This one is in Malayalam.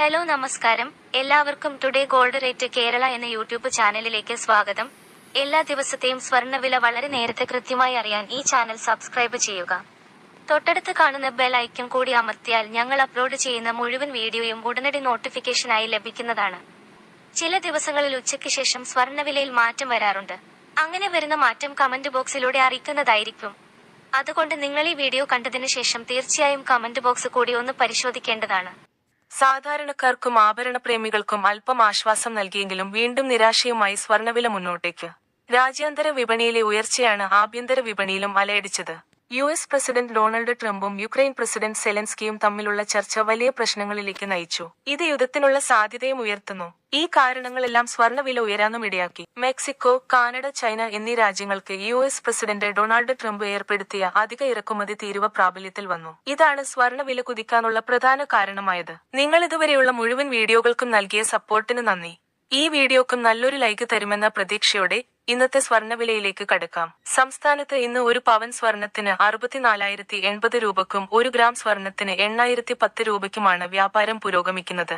ഹലോ നമസ്കാരം, എല്ലാവർക്കും ടുഡേ ഗോൾഡ് റേറ്റ് കേരള എന്ന യൂട്യൂബ് ചാനലിലേക്ക് സ്വാഗതം. എല്ലാ ദിവസത്തെയും സ്വർണ്ണവില വളരെ നേരത്തെ കൃത്യമായി അറിയാൻ ഈ ചാനൽ സബ്സ്ക്രൈബ് ചെയ്യുക. തൊട്ടടുത്ത് കാണുന്ന ബെൽ ഐക്കൺ കൂടി അമർത്തിയാൽ ഞങ്ങൾ അപ്ലോഡ് ചെയ്യുന്ന മുഴുവൻ വീഡിയോയും ഉടനടി നോട്ടിഫിക്കേഷനായി ലഭിക്കുന്നതാണ്. ചില ദിവസങ്ങളിൽ ഉച്ചയ്ക്ക് ശേഷം സ്വർണ്ണവിലയിൽ മാറ്റം വരാറുണ്ട്. അങ്ങനെ വരുന്ന മാറ്റം കമന്റ് ബോക്സിലൂടെ അറിയിക്കുന്നതായിരിക്കും. അതുകൊണ്ട് നിങ്ങൾ ഈ വീഡിയോ കണ്ടതിന് ശേഷം തീർച്ചയായും കമന്റ് ബോക്സ് കൂടി ഒന്ന് പരിശോധിക്കേണ്ടതാണ്. സാധാരണക്കാർക്കും ആഭരണപ്രേമികൾക്കും അല്പം ആശ്വാസം നൽകിയെങ്കിലും വീണ്ടും നിരാശയുമായി സ്വർണ്ണവില മുന്നോട്ടേക്ക്. രാജ്യാന്തര വിപണിയിലെ ഉയർച്ചയാണ് ആഭ്യന്തര വിപണിയിലും അലയടിച്ചത്. US പ്രസിഡന്റ് ഡൊണാൾഡ് ട്രംപും യുക്രൈൻ പ്രസിഡന്റ് സെലൻസ്കിയും തമ്മിലുള്ള ചർച്ച വലിയ പ്രശ്നങ്ങളിലേക്ക് നയിച്ചു. ഇത് യുദ്ധത്തിനുള്ള സാധ്യതയും ഉയർത്തുന്നു. ഈ കാരണങ്ങളെല്ലാം സ്വർണ്ണവില ഉയരാനും ഇടയാക്കി. മെക്സിക്കോ, കാനഡ, ചൈന എന്നീ രാജ്യങ്ങൾക്ക് US പ്രസിഡന്റ് ഡൊണാൾഡ് ട്രംപ് ഏർപ്പെടുത്തിയ അധിക ഇറക്കുമതി തീരുവ പ്രാബല്യത്തിൽ വന്നു. ഇതാണ് സ്വർണ്ണവില കുതിക്കാനുള്ള പ്രധാന കാരണമായത്. നിങ്ങൾ ഇതുവരെയുള്ള മുഴുവൻ വീഡിയോകൾക്കും നൽകിയ സപ്പോർട്ടിന് നന്ദി. ഈ വീഡിയോക്കും നല്ലൊരു ലൈക്ക് തരുമെന്ന പ്രതീക്ഷയോടെ ഇന്നത്തെ സ്വർണ്ണവിലയിലേക്ക് കടക്കാം. സംസ്ഥാനത്ത് ഇന്ന് ഒരു പവൻ സ്വർണത്തിന് 64,080 രൂപയ്ക്കും 1 ഗ്രാം സ്വർണത്തിന് 8,010 രൂപയ്ക്കുമാണ് വ്യാപാരം പുരോഗമിക്കുന്നത്.